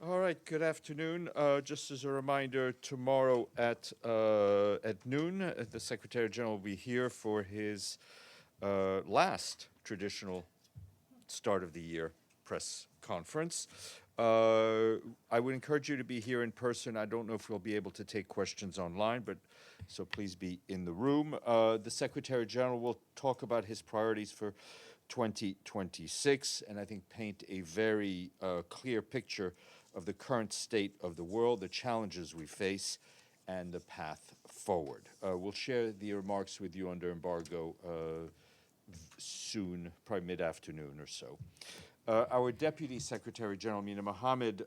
All right, good afternoon. Just as a reminder, tomorrow at noon, the Secretary General will be here for his last traditional start of the year press conference. I would encourage you to be here in person. I don't know if we'll be able to take questions online, but so please be in the room. The Secretary General will talk about his priorities for 2026, and I think paint a very clear picture of the current state of the world, the challenges we face, and the path forward. We'll share the remarks with you under embargo soon, probably mid-afternoon or so. Our Deputy Secretary General, Mina Mohammed,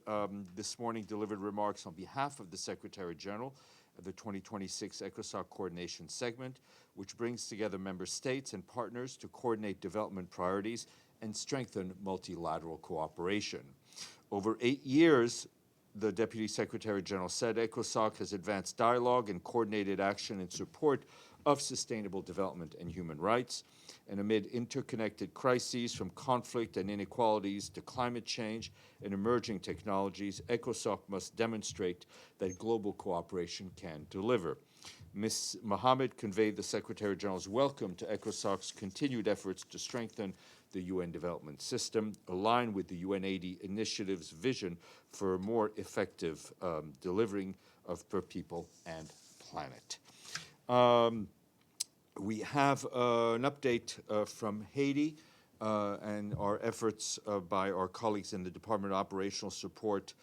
this morning delivered remarks on behalf of the Secretary General of the 2026 Ecosoc Coordination Segment, which brings together member states and partners to coordinate development priorities and strengthen multilateral cooperation. Over 8 years, the Deputy Secretary General said, Ecosoc has advanced dialogue and coordinated action in support of sustainable development and human rights. And amid interconnected crises from conflict and inequalities to climate change and emerging technologies, Ecosoc must demonstrate that global cooperation can deliver. Ms. Mohammed conveyed the Secretary General's welcome to Ecosoc's continued efforts to strengthen the UN development system, align with the UN 80 initiative's vision for a more effective delivering of per people and planet. We have an update from Haiti and our efforts by our colleagues in the Department of Operational Support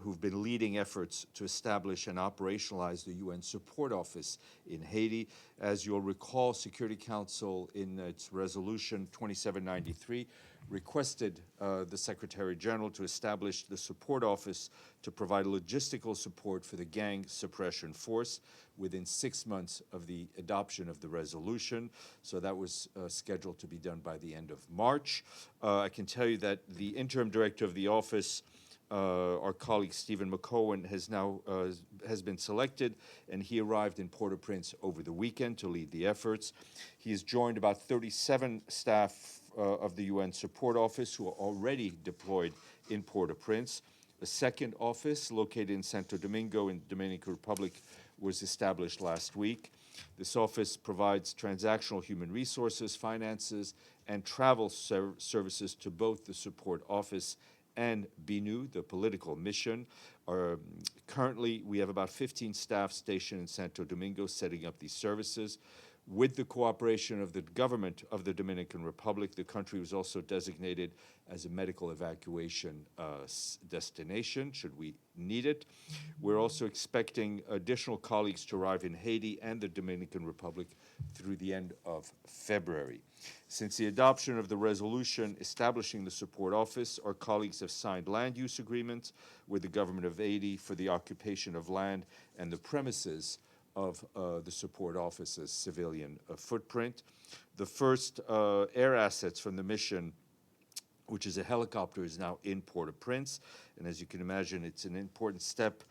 who've been leading efforts to establish and operationalize the UN Support Office in Haiti. As you'll recall, Security Council in its resolution 2793 requested the Secretary General to establish the Support Office to provide logistical support for the gang suppression force within 6 months of the adoption of the resolution. So that was scheduled to be done by the end of March. I can tell you that the interim director of the office, our colleague Stephen McCowan, has been selected, and he arrived in Port-au-Prince over the weekend to lead the efforts. He has joined about 37 staff of the UN Support Office who are already deployed in Port-au-Prince. A second office located in Santo Domingo in the Dominican Republic was established last week. This office provides transactional human resources, finances, and travel services to both the support office and BNU, the political mission. Currently, we have about 15 staff stationed in Santo Domingo setting up these services. With the cooperation of the government of the Dominican Republic, the country was also designated as a medical evacuation destination, should we need it. We're also expecting additional colleagues to arrive in Haiti and the Dominican Republic through the end of February. Since the adoption of the resolution establishing the support office, our colleagues have signed land use agreements with the government of Haiti for the occupation of land and the premises of the support office's civilian footprint. The first air assets from the mission, which is a helicopter, is now in Port-au-Prince. And as you can imagine, it's an important step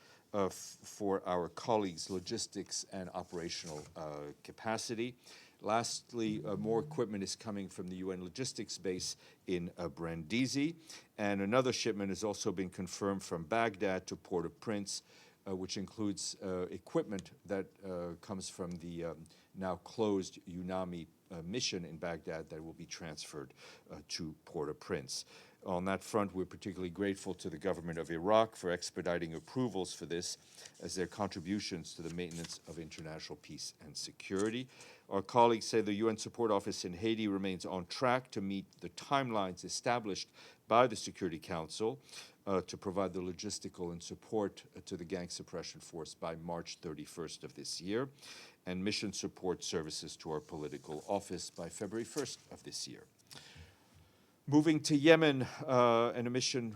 for our colleagues' logistics and operational capacity. Lastly, more equipment is coming from the UN logistics base in Brindisi. And another shipment has also been confirmed from Baghdad to Port-au-Prince, which includes equipment that comes from the now closed UNAMI mission in Baghdad that will be transferred to Port-au-Prince. On that front, we're particularly grateful to the government of Iraq for expediting approvals for this as their contributions to the maintenance of international peace and security. Our colleagues say the UN Support Office in Haiti remains on track to meet the timelines established by the Security Council to provide the logistical and support to the gang suppression force by March 31st of this year, and mission support services to our political office by February 1st of this year. Moving to Yemen, and a mission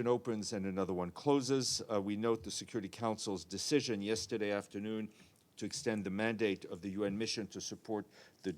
opens and another one closes. We note the Security Council's decision yesterday afternoon to extend the mandate of the UN mission to support the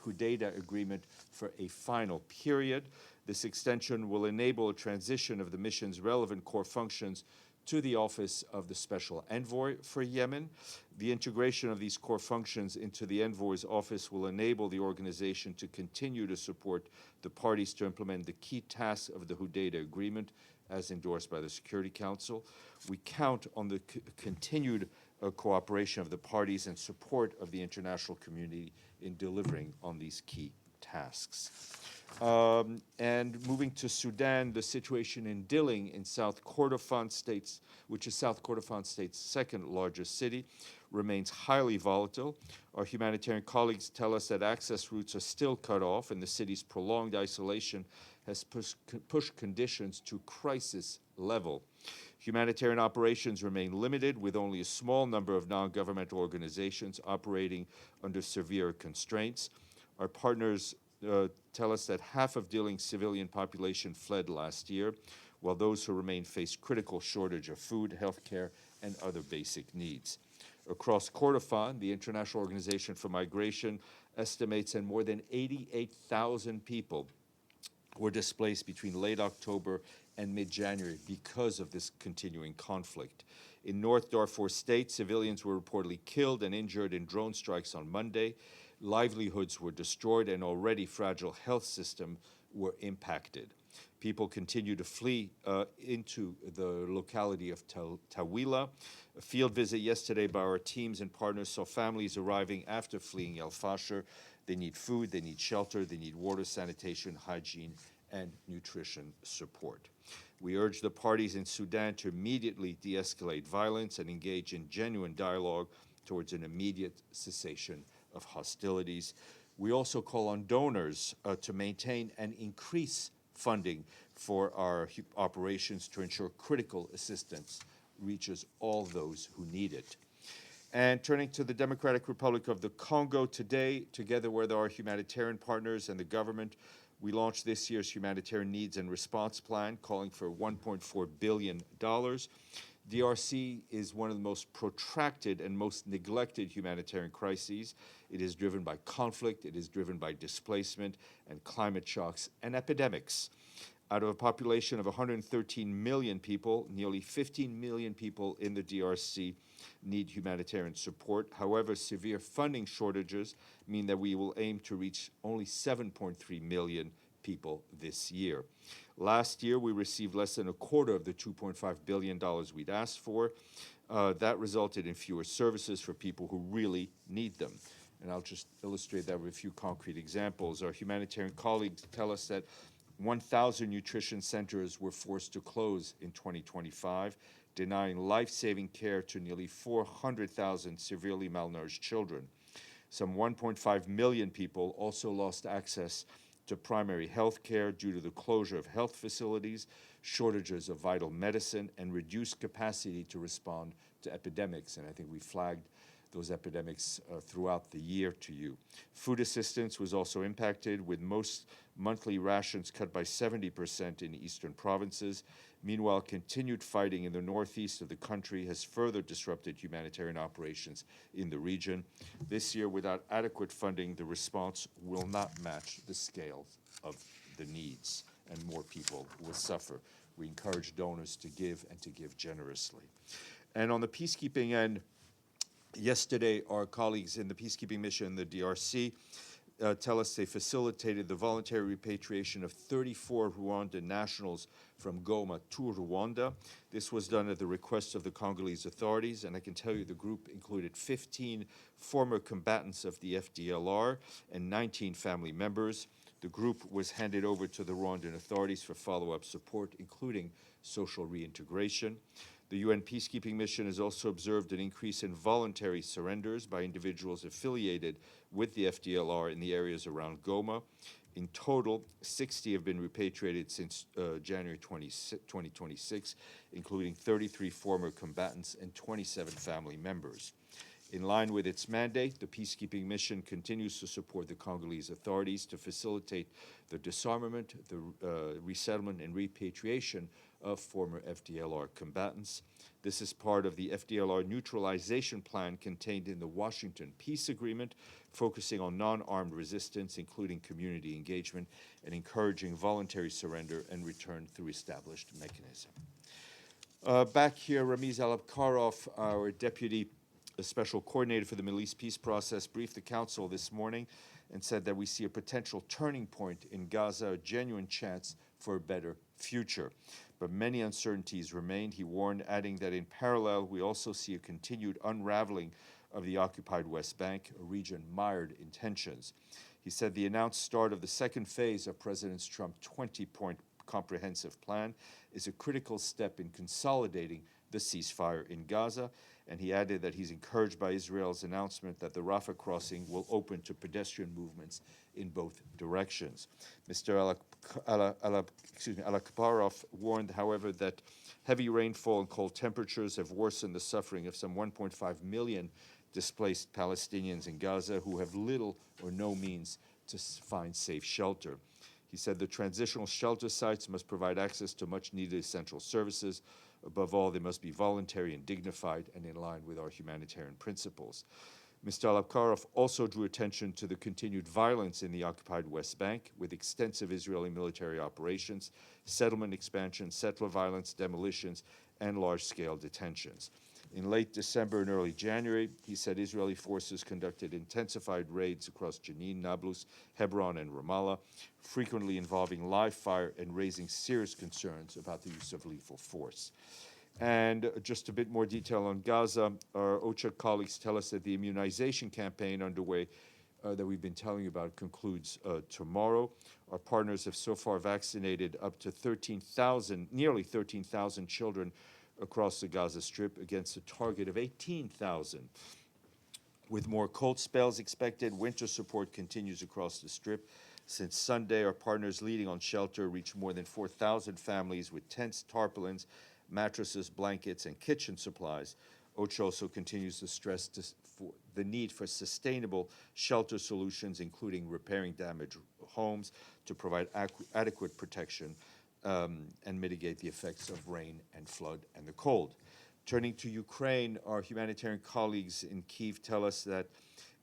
Hudaydah Agreement for a final period. This extension will enable a transition of the mission's relevant core functions to the Office of the Special Envoy for Yemen. The integration of these core functions into the Envoy's office will enable the organization to continue to support the parties to implement the key tasks of the Hudaydah Agreement as endorsed by the Security Council. We count on the continued cooperation of the parties and support of the international community in delivering on these key tasks. And moving to Sudan, the situation in Dilling in South Kordofan States, which is South Kordofan State's second largest city, remains highly volatile. Our humanitarian colleagues tell us that access routes are still cut off, and the city's prolonged isolation has pushed conditions to crisis level. Humanitarian operations remain limited, with only a small number of non-governmental organizations operating under severe constraints. Our partners tell us that half of Dilling's civilian population fled last year, while those who remain face critical shortage of food, healthcare, and other basic needs. Across Kordofan, the International Organization for Migration estimates that more than 88,000 people were displaced between late October and mid-January because of this continuing conflict. In North Darfur State, civilians were reportedly killed and injured in drone strikes on Monday. Livelihoods were destroyed, and already fragile health systems were impacted. People continue to flee into the locality of Tawila. A field visit yesterday by our teams and partners saw families arriving after fleeing El Fasher. They need food, they need shelter, they need water, sanitation, hygiene, and nutrition support. We urge the parties in Sudan to immediately de-escalate violence and engage in genuine dialogue towards an immediate cessation of hostilities. We also call on donors to maintain and increase funding for our operations to ensure critical assistance reaches all those who need it. And turning to the Democratic Republic of the Congo today, together with our humanitarian partners and the government, we launched this year's Humanitarian Needs and Response Plan, calling for $1.4 billion. DRC is one of the most protracted and most neglected humanitarian crises. It is driven by conflict, it is driven by displacement and climate shocks and epidemics. Out of a population of 113 million people, nearly 15 million people in the DRC need humanitarian support. However, severe funding shortages mean that we will aim to reach only 7.3 million people this year. Last year, we received less than a quarter of the $2.5 billion we'd asked for. That resulted in fewer services for people who really need them. And I'll just illustrate that with a few concrete examples. Our humanitarian colleagues tell us that 1,000 nutrition centers were forced to close in 2025, denying life-saving care to nearly 400,000 severely malnourished children. Some 1.5 million people also lost access to primary health care due to the closure of health facilities, shortages of vital medicine, and reduced capacity to respond to epidemics. And I think we flagged those epidemics throughout the year to you. Food assistance was also impacted, with most monthly rations cut by 70% in eastern provinces. Meanwhile, continued fighting in the northeast of the country has further disrupted humanitarian operations in the region. This year, without adequate funding, the response will not match the scale of the needs, and more people will suffer. We encourage donors to give and to give generously. And on the peacekeeping end, yesterday, our colleagues in the peacekeeping mission in the DRC tell us they facilitated the voluntary repatriation of 34 Rwandan nationals from Goma to Rwanda. This was done at the request of the Congolese authorities, and I can tell you the group included 15 former combatants of the FDLR and 19 family members. The group was handed over to the Rwandan authorities for follow-up support, including social reintegration. The UN peacekeeping mission has also observed an increase in voluntary surrenders by individuals affiliated with the FDLR in the areas around Goma. In total, 60 have been repatriated since January 2026, including 33 former combatants and 27 family members. In line with its mandate, the peacekeeping mission continues to support the Congolese authorities to facilitate the disarmament, the resettlement, and repatriation of former FDLR combatants. This is part of the FDLR neutralization plan contained in the Washington Peace Agreement, focusing on non-armed resistance, including community engagement, and encouraging voluntary surrender and return through established mechanisms. Back here, Ramiz Alabkarov, our deputy special coordinator for the Middle East peace process, briefed the Council this morning and said that we see a potential turning point in Gaza, a genuine chance for a better future. But many uncertainties remain, he warned, adding that in parallel, we also see a continued unraveling of the occupied West Bank, a region mired in tensions. He said the announced start of the second phase of President Trump's 20-point comprehensive plan is a critical step in consolidating the ceasefire in Gaza, and he added that he's encouraged by Israel's announcement that the Rafah crossing will open to pedestrian movements in both directions. Mr. Al-Kaparov warned, however, that heavy rainfall and cold temperatures have worsened the suffering of some 1.5 million displaced Palestinians in Gaza who have little or no means to find safe shelter. He said the transitional shelter sites must provide access to much-needed essential services. Above all, they must be voluntary and dignified and in line with our humanitarian principles. Mr. Al-Kaparov also drew attention to the continued violence in the occupied West Bank, with extensive Israeli military operations, settlement expansion, settler violence, demolitions, and large-scale detentions. In late December and early January, he said Israeli forces conducted intensified raids across Jenin, Nablus, Hebron, and Ramallah, frequently involving live fire and raising serious concerns about the use of lethal force. And just a bit more detail on Gaza, our OCHA colleagues tell us that the immunization campaign underway that we've been telling you about concludes tomorrow. Our partners have so far vaccinated up to nearly 13,000 children across the Gaza Strip against a target of 18,000. With more cold spells expected, winter support continues across the Strip. Since Sunday, our partners leading on shelter reached more than 4,000 families with tents, tarpaulins, mattresses, blankets, and kitchen supplies. OCHA also continues to stress the need for sustainable shelter solutions, including repairing damaged homes to provide adequate protection and mitigate the effects of rain and flood and the cold. Turning to Ukraine, our humanitarian colleagues in Kyiv tell us that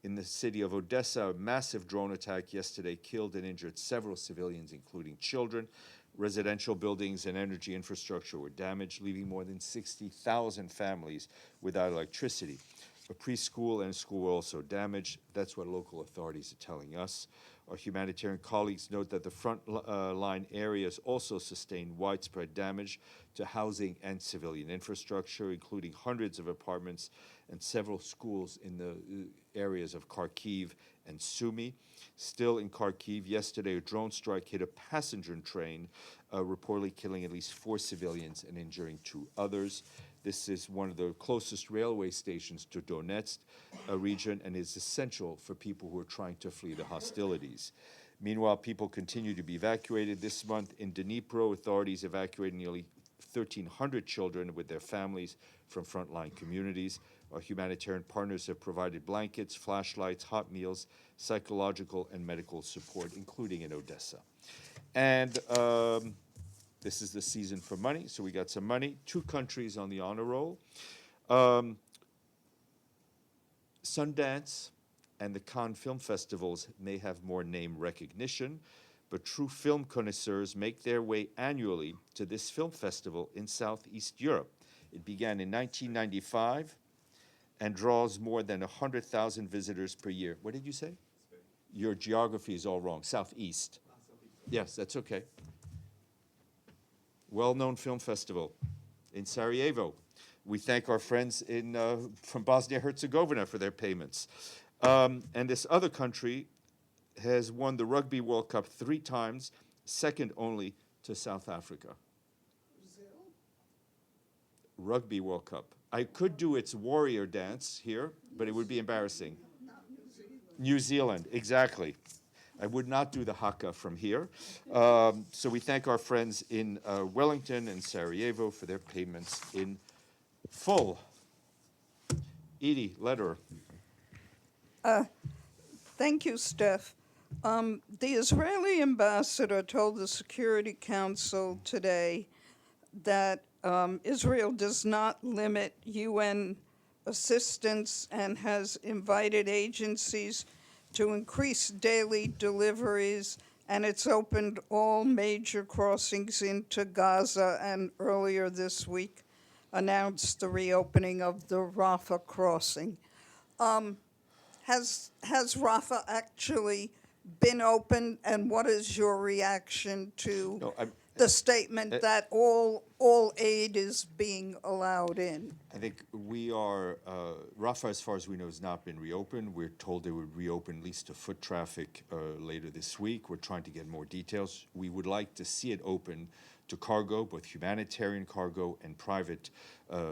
in the city of Odessa, a massive drone attack yesterday killed and injured several civilians, including children. Residential buildings and energy infrastructure were damaged, leaving more than 60,000 families without electricity. A preschool and a school were also damaged. That's what local authorities are telling us. Our humanitarian colleagues note that the front line areas also sustained widespread damage to housing and civilian infrastructure, including hundreds of apartments and several schools in the areas of Kharkiv and Sumy. Still in Kharkiv, yesterday a drone strike hit a passenger train, reportedly killing at least 4 civilians and injuring 2 others. This is one of the closest railway stations to Donetsk region and is essential for people who are trying to flee the hostilities. Meanwhile, people continue to be evacuated. This month in Dnipro, authorities evacuated nearly 1,300 children with their families from frontline communities. Our humanitarian partners have provided blankets, flashlights, hot meals, psychological and medical support, including in Odessa. And this is the season for money, so we got some money. 2 countries on the honor roll. Sundance and the Cannes film festivals may have more name recognition, but true film connoisseurs make their way annually to this film festival in Southeast Europe. It began in 1995 and draws more than 100,000 visitors per year. What did you say? Spain. Your geography is all wrong. Southeast. Yes, that's okay. Well-known film festival in Sarajevo. We thank our friends from Bosnia-Herzegovina for their payments. And this other country has won the Rugby World Cup 3 times, second only to South Africa. Brazil? Rugby World Cup. I could do its warrior dance here, but it would be embarrassing. New Zealand, exactly. I would not do the haka from here. So we thank our friends in Wellington and Sarajevo for their payments in full. Edie, letter. Thank you, Steph. The Israeli ambassador told the Security Council today that Israel does not limit UN assistance and has invited agencies to increase daily deliveries, and it's opened all major crossings into Gaza, and earlier this week announced the reopening of the Rafah crossing. Has Rafah actually been opened, and what is your reaction to No, the statement that all aid is being allowed in? I think we are, Rafah, as far as we know, has not been reopened. We're told they would reopen at least to foot traffic later this week. We're trying to get more details. We would like to see it open to cargo, both humanitarian cargo and private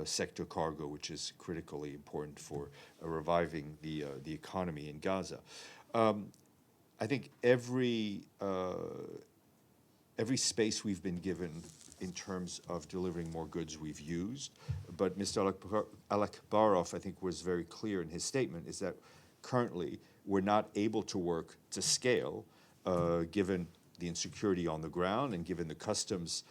sector cargo, which is critically important for reviving the economy in Gaza. I think every space we've been given in terms of delivering more goods we've used, but Mr. Al-Akbarov, I think, was very clear in his statement, is that currently we're not able to work to scale, given the insecurity on the ground and given the customs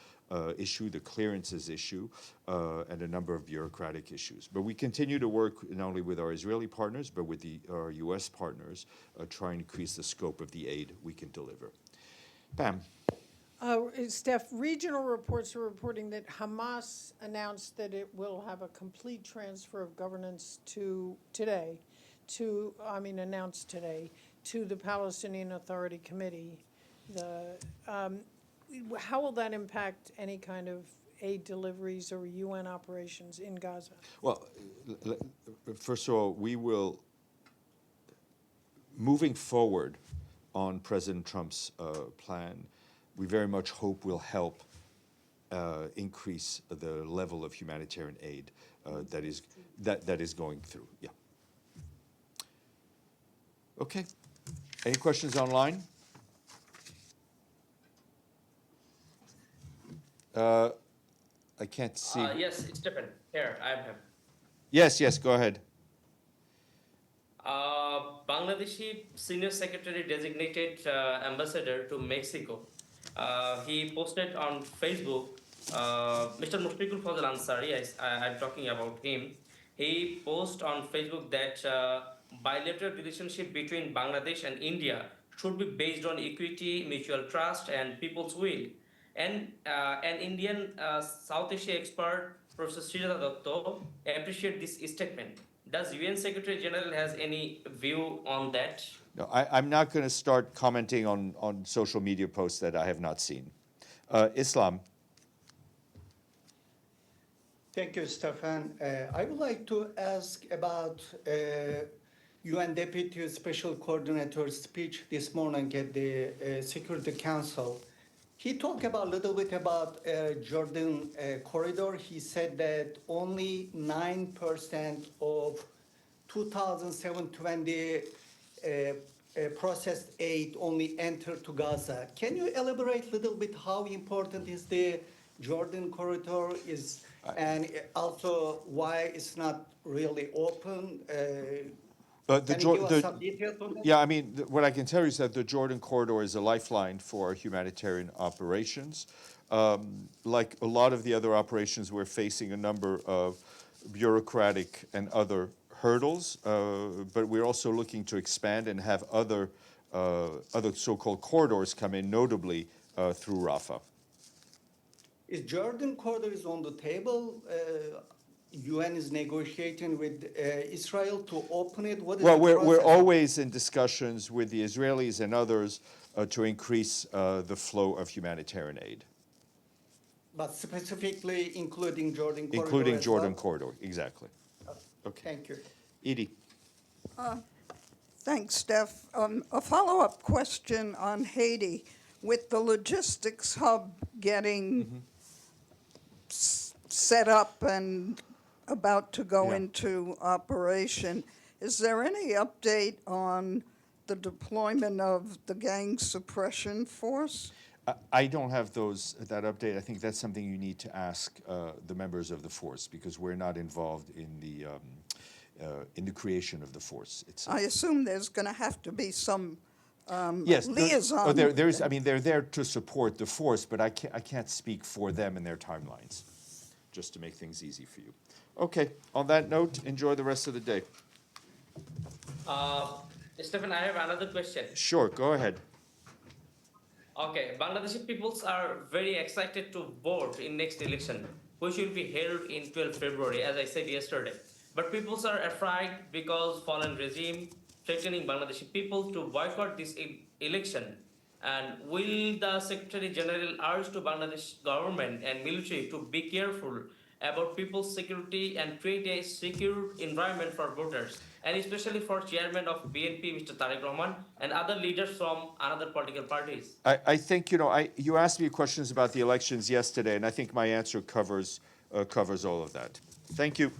issue, the clearances issue, and a number of bureaucratic issues. But we continue to work not only with our Israeli partners, but with our US partners, trying to increase the scope of the aid we can deliver. Pam. Steph, regional reports are reporting that Hamas announced that it will have a complete transfer of governance announced today to the Palestinian Authority Committee. How will that impact any kind of aid deliveries or UN operations in Gaza? Well, first of all, we will, moving forward on President Trump's plan, we very much hope will help increase the level of humanitarian aid that is going through. Yeah. Okay. Any questions online? I can't see. Yes, it's different. Here, I am him. Yes, go ahead. Bangladeshi Senior Secretary designated ambassador to Mexico. He posted on Facebook, Mr. Mushfiqul Fazal Ansari, I'm talking about him. He posted on Facebook that bilateral relationship between Bangladesh and India should be based on equity, mutual trust, and people's will. And an Indian South Asia expert, Professor Sridhar Dotto, appreciate this statement. Does UN Secretary General has any view on that? No, I'm not going to start commenting on social media posts that I have not seen. Islam. Thank you, Stéphane. I would like to ask about UN Deputy Special Coordinator's speech this morning at the Security Council. He talked a little bit about Jordan corridor. He said that only 9% of 2,720 processed aid only entered to Gaza. Can you elaborate a little bit how important is the Jordan corridor and also why it's not really open? Can you give us some details on that? Yeah, I mean, what I can tell you is that the Jordan corridor is a lifeline for humanitarian operations. Like a lot of the other operations, we're facing a number of bureaucratic and other hurdles, but we're also looking to expand and have other so-called corridors come in, notably through Rafah. Is Jordan corridor is on the table? UN is negotiating with Israel to open it? What is Well, the we're process? always in discussions with the Israelis and others to increase the flow of humanitarian aid. But specifically including Jordan corridor Including as Jordan well? corridor, exactly. Okay. Thank you. Edie. Thanks, Steph. A follow-up question on Haiti. With the logistics hub getting set up and about to go into operation, is there any update on the deployment of the gang suppression force? I don't have that update. I think that's something you need to ask the members of the force, because we're not involved in the creation of the force itself. I assume there's going to have to be some Yes, liaison. there is. I mean, they're there to support the force, but I can't speak for them and their timelines, just to make things easy for you. Okay. On that note, enjoy the rest of the day. Stephen, I have another question. Sure. Go ahead. Okay, Bangladeshi peoples are very excited to vote in next election, which will be held in 12 February, as I said yesterday. But peoples are afraid because fallen regime, threatening Bangladeshi people to boycott this election? And will the Secretary General urge to Bangladesh government and military to be careful about people's security and create a secure environment for voters, and especially for chairman of BNP, Mr. Tariq Rahman, and other leaders from other political parties? I think, you asked me questions about the elections yesterday, and I think my answer covers all of that. Thank you.